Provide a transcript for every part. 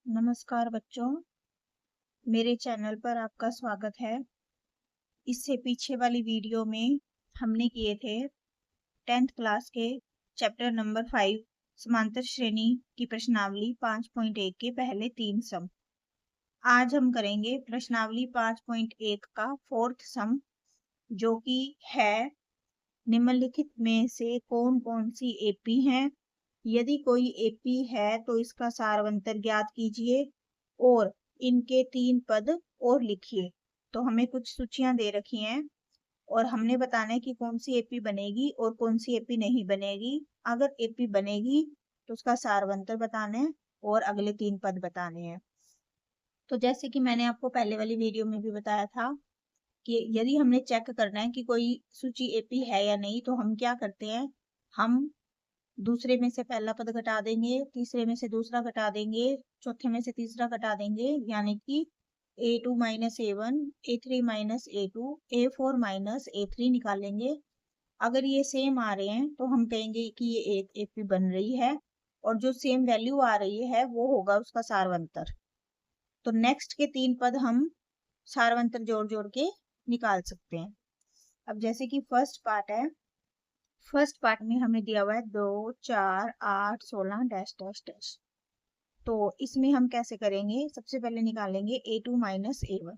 नमस्कार बच्चों, मेरे चैनल पर आपका स्वागत है। इससे पीछे वाली वीडियो में हमने किए थे 10th क्लास के चैप्टर नंबर 5 समांतर श्रेणी की प्रश्नावली 5.1 के पहले 3 सम। आज हम करेंगे प्रश्नावली 5.1 का 4th सम, जो कि है निम्नलिखित में से कौन कौन सी एपी हैं। यदि कोई एपी है तो इसका सारवंतर ज्ञात कीजिए और इनके 3 पद और लिखिए। तो हमें कुछ सूचियां दे रखी हैं और हमने बताना है कि कौन सी एपी बनेगी और कौन सी एपी नहीं बनेगी। अगर एपी बनेगी तो उसका सारवंतर बताना है और अगले 3 पद बताने हैं। तो जैसे कि मैंने आपको पहले वाली वीडियो में भी बताया था कि यदि हमने चेक करना है कि कोई सूची एपी है या नहीं, तो हम क्या करते हैं, हम दूसरे में से पहला पद घटा देंगे, तीसरे में से दूसरा घटा देंगे, चौथे में से तीसरा घटा देंगे, यानी कि A2 minus A1, A3 minus A2, A4 minus A3 निकालेंगे। अगर ये सेम आ रहे हैं तो हम कहेंगे कि ये एक एपी बन रही है, और जो सेम वैल्यू आ रही है वो होगा उसका सारवंतर। तो नेक्स्ट के 3 पद हम सारवंतर जोड़ जोड़ के निकाल सकते हैं। अब जैसे कि फर्स्ट पार्ट है, फर्स्ट पार्ट में हमें दिया हुआ है 2, 4, 8, 16 डैश डैश डैश। तो इसमें हम कैसे करेंगे, सबसे पहले निकालेंगे A2 माइनस A1।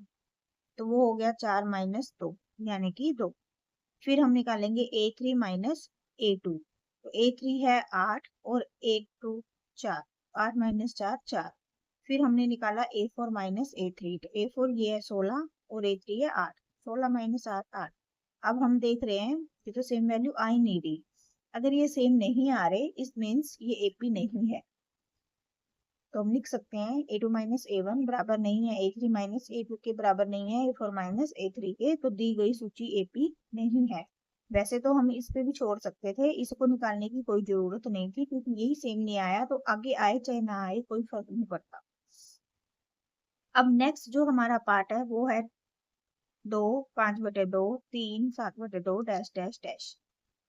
तो वो हो गया 4 माइनस 2 यानी कि 2। फिर हम निकालेंगे A3 माइनस A2। तो A3 है 8 और A2 4, 8 माइनस 4 4। फिर हमने निकाला A4 माइनस A3। तो A4 ये है 16 और A3 है 8, 16 माइनस 8 8। अब हम देख रहे हैं कि तो सेम वैल्यू आ ही नहीं रही। अगर ये सेम नहीं आ रहे, इस मीन्स ये एपी नहीं है। तो हम लिख सकते हैं A2 माइनस A1 बराबर नहीं है A3 माइनस A2 के बराबर नहीं है A4 माइनस A3 के। तो दी गई सूची एपी नहीं है। वैसे तो हम इस पे भी छोड़ सकते थे, इसको निकालने की कोई जरूरत नहीं थी, क्योंकि यही सेम नहीं आया तो आगे आए चाहे ना आए कोई फर्क नहीं पड़ता। अब नेक्स्ट जो हमारा पार्ट है वो है 2, 5/2, 3, 7/2 डैश डैश डैश।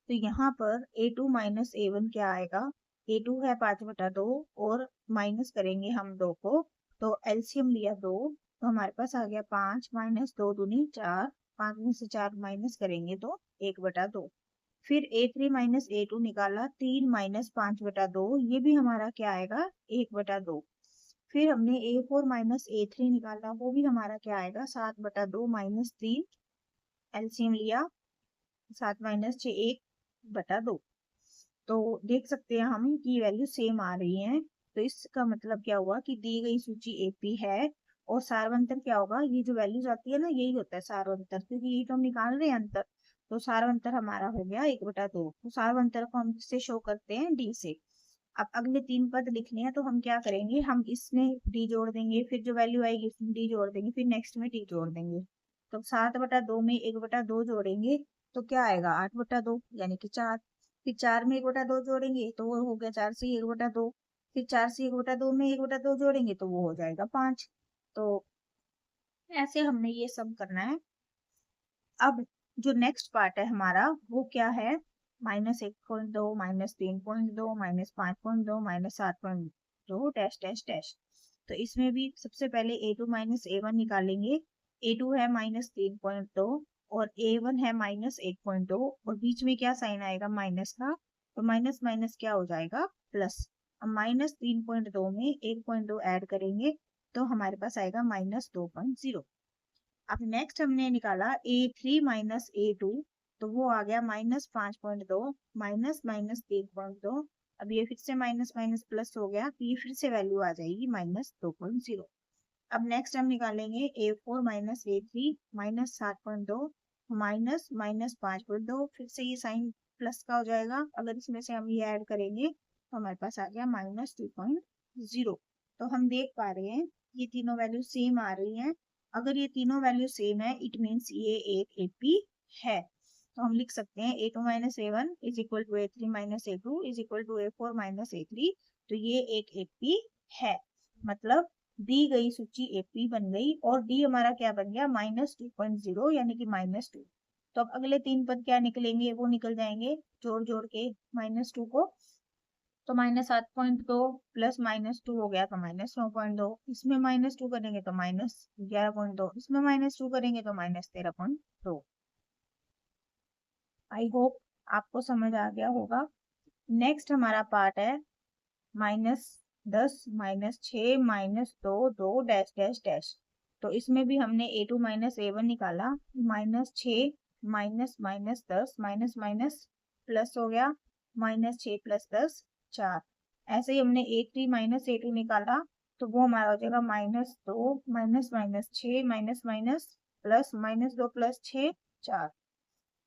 तो यहाँ पर A2 माइनस A1 क्या आएगा, A2 है 5/2 और माइनस करेंगे हम 2 को। तो एलसीएम लिया 2, तो हमारे पास आ गया 5 माइनस 2 दूनी 4, 5 में से 4 माइनस करेंगे तो 1/2। फिर A3 माइनस A2 निकाला, 3 माइनस 5/2, ये भी हमारा क्या आएगा 1/2। फिर हमने A4 माइनस A3 निकाला, वो भी हमारा क्या आएगा 7/2 माइनस 3, एलसीएम लिया 7 माइनस 6 1/2। तो देख सकते हैं हम कि वैल्यू सेम आ रही है। तो इसका मतलब क्या हुआ कि दी गई सूची एपी है। और सारवंतर क्या होगा, ये जो वैल्यूज आती है ना, यही होता है सारवंतर, क्योंकि ये तो हम निकाल रहे हैं अंतर। तो सारवंतर हमारा हो गया 1/2। तो सारवंतर को हम किससे शो करते हैं, डी से। अब अगले 3 पद लिखने हैं तो हम क्या करेंगे, हम इसमें डी जोड़ देंगे, फिर जो वैल्यू आएगी इसमें डी जोड़ देंगे, फिर नेक्स्ट में डी जोड़ देंगे। तो 7/2 में 1/2 जोड़ेंगे तो क्या आएगा 8/2 यानी कि 4। फिर 4 में 1/2 जोड़ेंगे तो वो हो गया 4 से 1/2। फिर 4 से 1/2 में 1/2 जोड़ेंगे तो वो हो जाएगा 5। तो ऐसे हमने ये सब करना है। अब जो नेक्स्ट पार्ट है हमारा वो क्या है, -1.2, -3.2, -5.2, -7.2 डैश डैश डैश। तो इसमें भी सबसे पहले A2 माइनस A1 निकालेंगे। A2 है -3.2 और A1 है -1.2, और बीच में क्या साइन आएगा माइनस का, तो माइनस माइनस क्या हो जाएगा प्लस। अब -3.2 में 1.2 ऐड करेंगे तो हमारे पास आएगा -2.0। अब नेक्स्ट हमने निकाला A3 माइनस A2, तो वो आ गया -5.2 माइनस माइनस 3.2। अब ये फिर से माइनस माइनस प्लस हो गया, तो ये फिर से वैल्यू आ जाएगी -2.0। अब नेक्स्ट हम निकालेंगे A4 minus A3 -7.2 minus minus 5.2, फिर से ये साइन प्लस का हो जाएगा। अगर इसमें से हम ये ऐड करेंगे तो हमारे पास आ गया -2.0। तो हम देख पा रहे हैं ये तीनों वैल्यू सेम आ रही हैं। अगर ये तीनों वैल्यू सेम है, इट मीन्स ये एक एपी है। तो हम लिख सकते हैं A2 minus A1 is equal to A3 minus A2 is equal to A4 minus A3। तो ये एक एपी है, मतलब दी गई सूची एपी बन गई। और डी हमारा क्या बन गया -2.0 यानी कि -2। तो अब अगले 3 पद क्या निकलेंगे, वो निकल जाएंगे जोड़ जोड़ के -2 को। तो -7.2 प्लस -2 हो गया तो -9.2, इसमें -2 करेंगे तो -11.2, इसमें -2 करेंगे तो -13.2। आई होप आपको समझ आ गया होगा। नेक्स्ट हमारा पार्ट है -10 -6 -2 2 डैश डैश डैश। तो इसमें भी हमने a2 -a1 निकाला, -6 minus minus 10 minus minus plus हो गया, -6 + 10 4। ऐसे ही हमने a3 -a2 निकाला, तो वो हमारा हो जाएगा -2 minus minus 6 minus minus plus -2 + 6 4।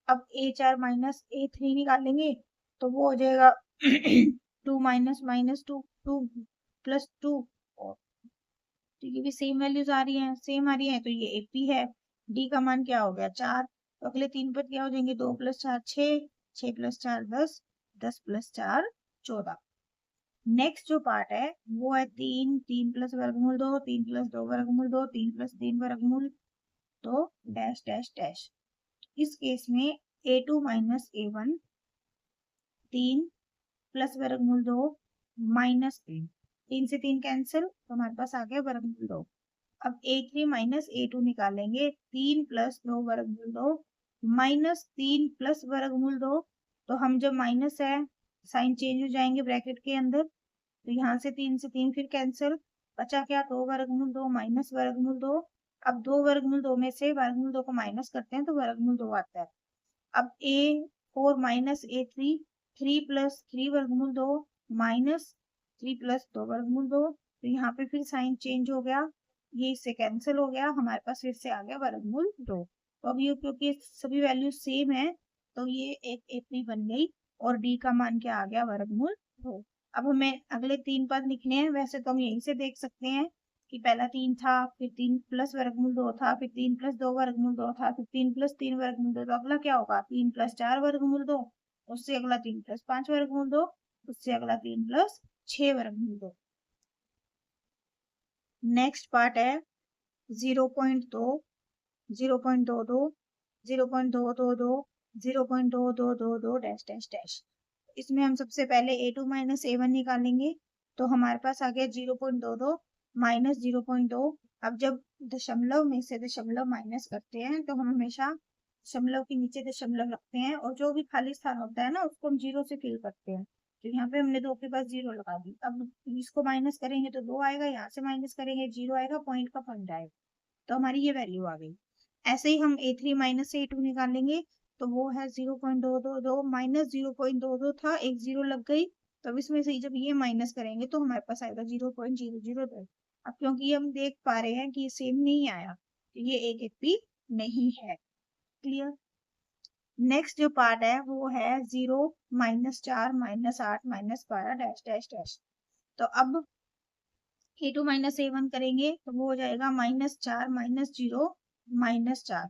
अब a4 -a3 निकालेंगे तो वो हो जाएगा 2 माइनस माइनस 2 2 + 2। तो ये भी सेम वैल्यूज आ रही हैं, सेम आ रही है, तो ये एपी है। डी का मान क्या हो गया 4। तो अगले 3 पद क्या हो जाएंगे 2 + 4 6, 6 + 4 10, 10 + 4 14। नेक्स्ट जो पार्ट है वो है 3 3 + वर्गमूल 2 3 + 2 वर्गमूल 2 3 + 3 वर्गमूल 2 डैश डैश डैश। इस केस में a2 -a1 3 + वर्गमूल 2 -3, 3 से 3 कैंसिल, तो हमारे पास आ गया वर्गमूल 2। अब a3 -a2 निकालेंगे, 3 + 2 वर्गमूल 2 -3 + वर्गमूल 2। तो हम जब माइनस है साइन चेंज हो जाएंगे ब्रैकेट के अंदर, तो यहाँ से 3 से 3 फिर कैंसिल, बचा क्या 2 वर्गमूल 2 माइनस वर्गमूल 2। अब 2 वर्गमूल 2 में से वर्गमूल 2 को माइनस करते हैं तो वर्गमूल 2 आता है। अब a4 -a3 3 + 3 वर्गमूल 2 -3 + 2 वर्गमूल 2। तो यहाँ पे फिर साइन चेंज हो गया, ये इससे कैंसिल हो गया, हमारे पास फिर से आ गया वर्गमूल 2। तो अब ये क्योंकि सभी वैल्यू सेम है तो ये एक एपी बन गई और डी का मान क्या आ गया वर्गमूल 2। अब हमें अगले 3 पद लिखने हैं, वैसे तो हम यहीं से देख सकते हैं कि पहला 3 था, फिर 3 + वर्गमूल 2 था, फिर 3 + 2 वर्गमूल 2 था, फिर 3 + 3 वर्गमूल 2। तो अगला क्या होगा 3 + 4 वर्गमूल 2, उससे अगला 3 + 5 वर्गमूल 2, उससे अगला 3 + 6 वर्गमूल 2। नेक्स्ट पार्ट है 0.2 0.22 0.222 0.2222 डैश डैश डैश। इसमें हम सबसे पहले a2 -a1 निकालेंगे, तो हमारे पास आ गया 0.22 -0.2। अब जब दशमलव में से दशमलव माइनस करते हैं तो हम हमेशा दशमलव के नीचे दशमलव रखते हैं और जो भी खाली स्थान होता है ना उसको हम 0 से फिल करते हैं। तो यहाँ पे हमने 2 के पास 0 लगा दी। अब इसको माइनस करेंगे तो 2 आएगा, यहाँ से माइनस करेंगे 0 आएगा, पॉइंट का पॉइंट आएगा, तो हमारी ये वैल्यू आ गई। ऐसे ही हम a3 -a2 निकालेंगे, तो वो है 0.222 -0.22 था, एक 0 लग गई। तो इसमें से जब ये माइनस करेंगे तो हमारे पास आएगा 0.002। अब क्योंकि हम देख पा रहे हैं कि ये सेम नहीं आया, तो ये एक एपी नहीं है। क्लियर। नेक्स्ट जो पार्ट है वो है 0 -4 -8 -12 डैश डैश डैश। तो अब a2 -a1 करेंगे तो वो हो जाएगा -4 -0 -4।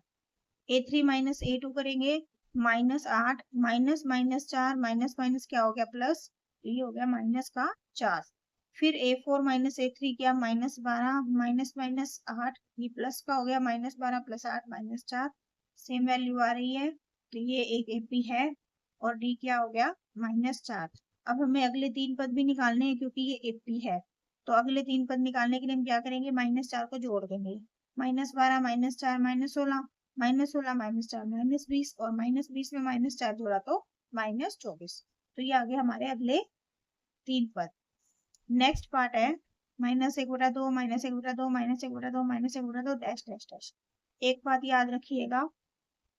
a3 -a2 करेंगे -8 माइनस माइनस 4 माइनस माइनस क्या हो गया प्लस, तो ये हो गया माइनस का 4। फिर a4 -a3 क्या -12 माइनस माइनस 8, ये प्लस का हो गया -12 + 8 -4, सेम वैल्यू आ रही है, तो ये एक एपी है और डी क्या हो गया -4। अब हमें अगले 3 पद भी निकालने हैं क्योंकि ये एपी है, तो अगले 3 पद निकालने के लिए हम क्या करेंगे -4 को जोड़ देंगे, -12 -4 -16 -16 -4 -20 और -20 में -4 जोड़ा तो -24। तो ये आ गए हमारे अगले 3 पद। नेक्स्ट पार्ट है -1/2 -1/2 -1/2 -1/2 डैश डैश डैश। एक बात याद रखिएगा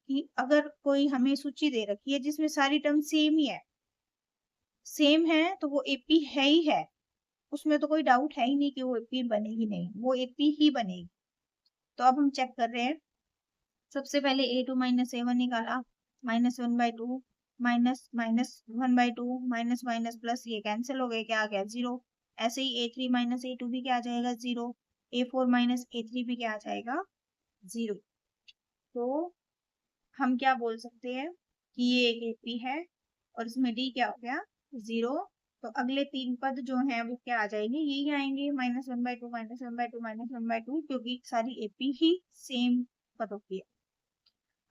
कि अगर कोई हमें सूची दे रखी है जिसमें सारी टर्म सेम ही है, सेम है, तो वो एपी है ही है, उसमें तो कोई डाउट है ही नहीं कि वो एपी बनेगी नहीं, वो एपी ही बनेगी। तो अब हम चेक कर रहे हैं। सबसे पहले a2 -a1 निकाला, -1/2 minus minus 1/2 minus minus plus, ये कैंसिल हो गए, क्या आ गया 0। ऐसे ही a3 -a2 भी क्या आ जाएगा 0, a4 -a3 भी क्या आ जाएगा 0। तो हम क्या बोल सकते हैं कि ये एक एपी है और इसमें डी क्या हो गया 0। तो अगले 3 पद जो हैं वो क्या आ जाएंगे, यही आएंगे -1/2 -1/2 -1/2, क्योंकि सारी एपी ही सेम पदों की है।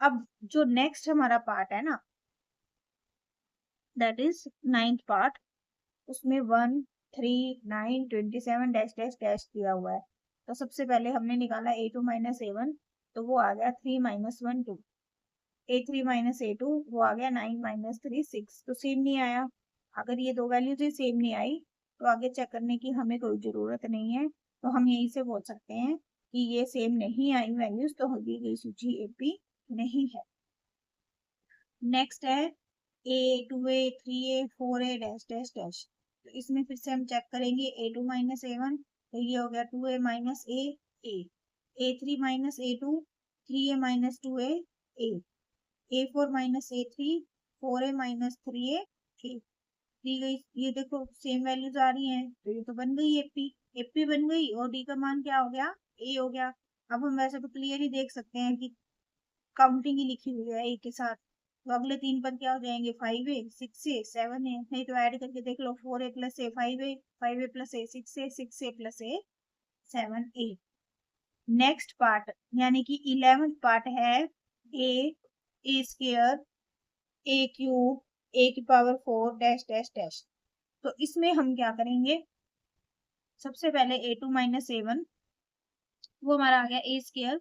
अब जो नेक्स्ट हमारा पार्ट है ना, दैट इज 9th पार्ट, उसमें 1, 3, 9, 27 डैश डैश डैश दिया हुआ है। तो सबसे पहले हमने निकाला A2 माइनस A1, तो वो आ गया 3 माइनस 1 2। A3 माइनस A2 वो आ गया 9 माइनस 3 6। तो सेम नहीं आया। अगर ये दो वैल्यूज ही सेम नहीं आई तो आगे चेक करने की हमें कोई ज़रूरत नहीं है। तो हम यहीं से बोल सकते हैं कि ये सेम नहीं आई वैल्यूज, तो दी गई सूची AP नहीं है। नेक्स्ट है A2A 3A 4A dash dash dash. तो इसमें फिर से हम चेक करेंगे A2 माइनस A1, तो ये हो गया 2A minus A A3 minus A2 3A minus 2A A4 minus A3 4A minus 3A दी गई। ये देखो सेम वैल्यूज आ रही हैं, तो ये तो बन गई AP बन गई, और D का मान क्या हो गया, A हो गया। अब हम वैसे तो क्लियरली देख सकते हैं कि काउंटिंग ही लिखी हुई है A के साथ, तो अगले तीन पद क्या हो जाएंगे 5A 6A 7A। नहीं तो ऐड करके देख लो 4A plus A 5A 5A plus A 6A 6A plus A 7A। Next part यानी कि 11th पार्ट है A square A cube A की पावर 4 डैश डैश डैश। तो इसमें हम क्या करेंगे, सबसे पहले A2 माइनस A1 वो हमारा आ गया A स्क्वायर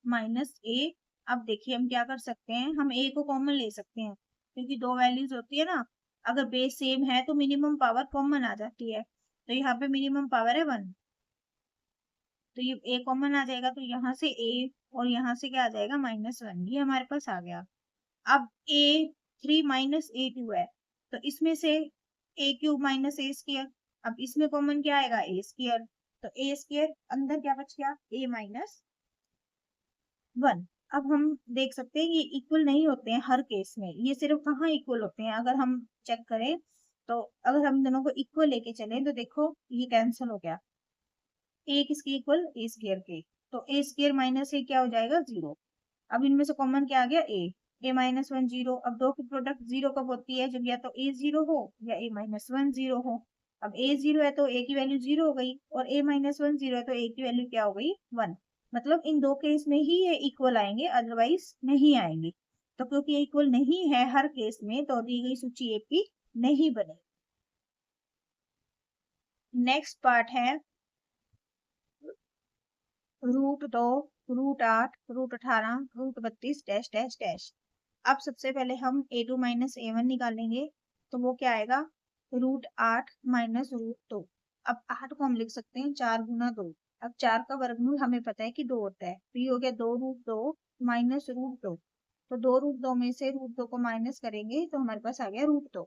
माइनस A। अब देखिए हम क्या कर सकते हैं, हम A को कॉमन ले सकते हैं, क्योंकि दो वैल्यूज होती है ना, अगर बेस सेम है तो मिनिमम पावर कॉमन आ जाती है। तो यहाँ पे मिनिमम पावर है 1, तो ये A कॉमन आ जाएगा, तो यहाँ से A और यहाँ से क्या आ जाएगा -1, ये हमारे पास आ गया। अब A3 माइनस A2 है, तो इसमें से A cube minus A square, अब इसमें कॉमन क्या आएगा A स्क्वायर, तो A स्क्वायर अंदर क्या बच गया A माइनस 1। अब हम देख सकते हैं ये इक्वल नहीं होते हैं हर केस में, ये सिर्फ कहाँ इक्वल होते हैं, अगर हम चेक करें तो अगर हम दोनों को इक्वल लेके चले तो देखो ये कैंसिल हो गया, ए किसके इक्वल ए स्क्वायर के, तो ए स्क्वायर माइनस ए क्या हो जाएगा 0। अब इनमें से कॉमन क्या आ गया ए माइनस 1 0। अब दो की प्रोडक्ट 0 कब होती है, जब या तो ए 0 हो या ए माइनस 1 0 हो। अब ए 0 है तो ए की वैल्यू 0 हो गई, और ए माइनस 1 0 है तो ए की वैल्यू क्या हो गई 1। मतलब इन दो केस में ही ये इक्वल आएंगे, अदरवाइज नहीं आएंगे। तो क्योंकि इक्वल नहीं है हर केस में, तो दी गई सूची AP नहीं बने। नेक्स्ट पार्ट है √2 √8 √18 √32 डैश डैश डैश। अब सबसे पहले हम A2 माइनस A1 निकालेंगे, तो वो क्या आएगा √8 माइनस √2। अब 8 को हम लिख सकते हैं 4 गुना 2। अब 4 का वर्गमूल हमें पता है कि 2 होता है, तो ये हो गया 2 √2 माइनस √2। तो 2 √2 में से √2 को माइनस करेंगे तो हमारे पास आ गया √2।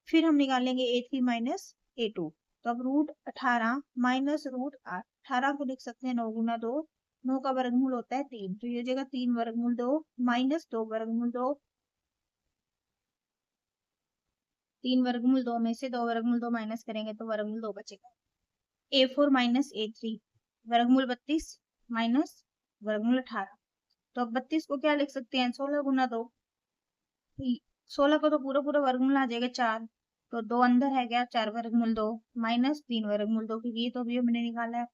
फिर हम निकालेंगे A3 माइनस A2, तो अब √18 माइनस √8। 18 को लिख सकते हैं 9 गुना 2, 9 का वर्गमूल होता है 3, तो ये जगह 3 वर्गमूल 2 माइनस 2 वर्गमूल 2। 3 वर्गमूल 2 में से 2 वर्गमूल 2 माइनस करेंगे तो वर्गमूल 2 बचेगा। A4 माइनस A3 वर्गमूल 32 माइनस वर्गमूल 18। तो अब 32 को क्या लिख सकते हैं 16 गुना 2, 16 को तो पूरा पूरा वर्गमूल आ जाएगा 4, तो 2 अंदर है गया 4 वर्गमूल 2 माइनस 3 वर्गमूल 2, क्योंकि ये तो अभी हमने निकाला है।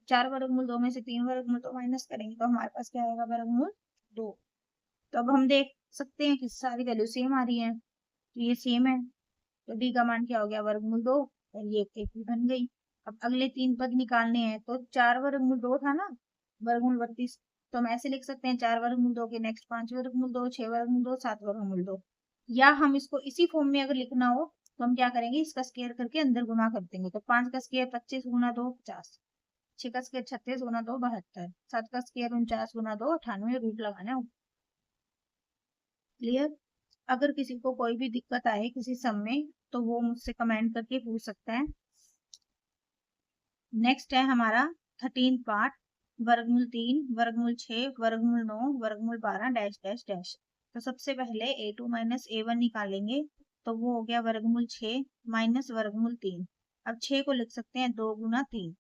4 वर्गमूल 2 में से 3 वर्गमूल 2 माइनस करेंगे तो हमारे पास क्या आएगा वर्गमूल 2। तो अब हम देख सकते हैं कि सारी वैल्यू सेम आ रही है, तो ये सेम है, तो डी का मान क्या हो गया वर्गमूल 2, और ये AP बन गई। अब अगले तीन पद निकालने हैं, तो 4 वर्गमूल 2 था ना वर्गमूल 32, तो हम ऐसे लिख सकते हैं 4 वर्गमूल 2 के नेक्स्ट 5 वर्गमूल 2 6 वर्गमूल 2 7 वर्गमूल 2। या हम इसको इसी फॉर्म में अगर लिखना हो तो हम क्या करेंगे, इसका स्क्वायर करके अंदर गुना कर देंगे, तो 5 का स्क्वायर 25 गुना 2 50, 6 का स्क्वायर 36 गुना 2 72, 7 का स्क्वायर 49 गुना 2 98, रूट लगाना है। क्लियर। अगर किसी को कोई भी दिक्कत आए किसी सम में तो वो मुझसे कमेंट करके पूछ सकता है। नेक्स्ट है हमारा 13 पार्ट वर्गमूल 3 वर्गमूल 6 वर्गमूल 9 वर्गमूल 12 डैश डैश डैश। तो सबसे पहले A2 माइनस A1 निकालेंगे, तो वो हो गया वर्गमूल 6 माइनस वर्गमूल 3। अब 6 को लिख सकते हैं 2 गुना 3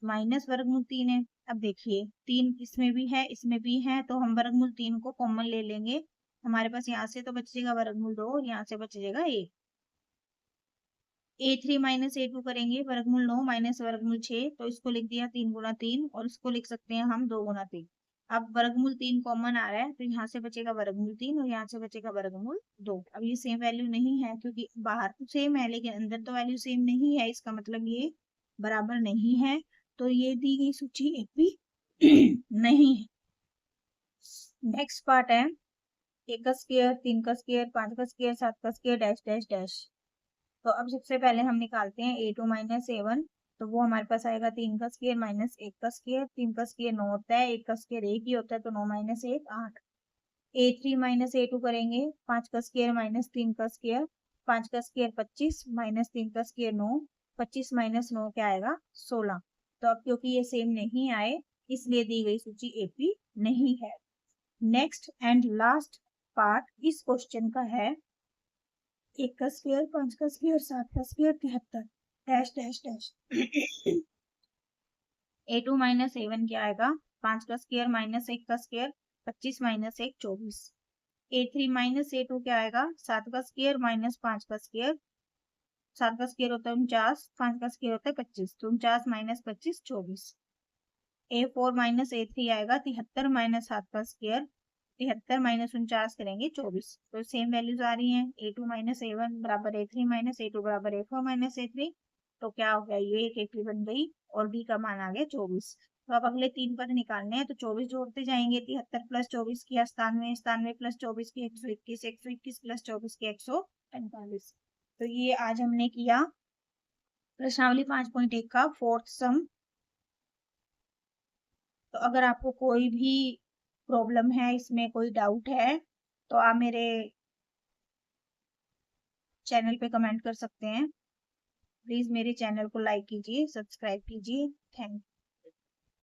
माइनस वर्गमूल 3 है। अब देखिए 3 इसमें भी है इसमें भी है, तो हम वर्गमूल 3 को कॉमन ले लेंगे, हमारे पास यहाँ से तो बचेगा वर्गमूल 2 और यहाँ से बच जाएगा 1। A3 माइनस A2 करेंगे वर्गमूल 9 माइनस वर्गमूल 6, तो इसको लिख दिया 3 गुना 3, और इसको लिख सकते हैं हम 2 गुना 3। अब वर्गमूल 3 कॉमन आ रहा है, तो यहाँ से बचेगा वर्गमूल 3 और यहाँ से बचेगा वर्गमूल 2। अब ये सेम वैल्यू नहीं है क्योंकि बाहर तो सेम है लेकिन अंदर तो वैल्यू सेम नहीं है, इसका मतलब ये बराबर नहीं है, तो ये दी गई सूची एक भी नहीं है। नेक्स्ट पार्ट है 1 का स्क्वायर, 3 का स्क्वायर, 5 का स्क्वायर, 7 का स्क्वायर, डैश डैश डैश। तो अब सबसे पहले हम निकालते हैं a2 माइनस a1, तो वो हमारे पास आएगा 3 का स्क्वायर माइनस 1 का स्क्वायर। 3 का स्क्वायर 9 होता है, 1 का स्क्वायर 1 ही होता है, तो 9 माइनस 1 8। a3 माइनस a2 करेंगे, 5 का स्क्वायर माइनस 3 का स्क्वायर, 5 का स्क्वायर 25 माइनस 3 का स्क्वायर 9, 25 माइनस 9 क्या आएगा 16। तो अब क्योंकि ये सेम नहीं आए इसलिए दी गई सूची एपी नहीं है। नेक्स्ट एंड लास्ट पार्ट इस क्वेश्चन का है 1 का स्क्वायर, 5 का स्क्वायर, 7 का square, 73 dash dash dash. a2 minus a1 क्या आएगा 5 का स्क्वायर माइनस 1 का square, 25 minus 1 24। a3 minus a2 क्या आएगा 7 का स्क्वायर माइनस 5 का स्क्वायर, 7 का स्क्वायर होता है 49, 5 का स्क्वायर होता है 25, तो 49 माइनस 25 24। a4 माइनस a3 आएगा 73 माइनस 7 का स्क्वायर, 73 माइनस 49 करेंगे 24। तो सेम वैल्यूज आ रही हैं, a2 माइनस a1 बराबर a3 माइनस a2 बराबर a4 माइनस a3। तो क्या हो गया, ये एक एपी बन गई और बी का मान आ गया 24। तो अब अगले 3 पद निकालने हैं, तो 24 जोड़ते जाएंगे, 73 प्लस 24 की 97, 97 प्लस 24 की 121, 121 प्लस 24 की 145। तो ये आज हमने किया प्रश्नावली 5.1 का फोर्थ सम। तो अगर आपको कोई भी प्रॉब्लम है, इसमें कोई डाउट है, तो आप मेरे चैनल पे कमेंट कर सकते हैं। प्लीज़ मेरे चैनल को लाइक कीजिए, सब्सक्राइब कीजिए। Thank you.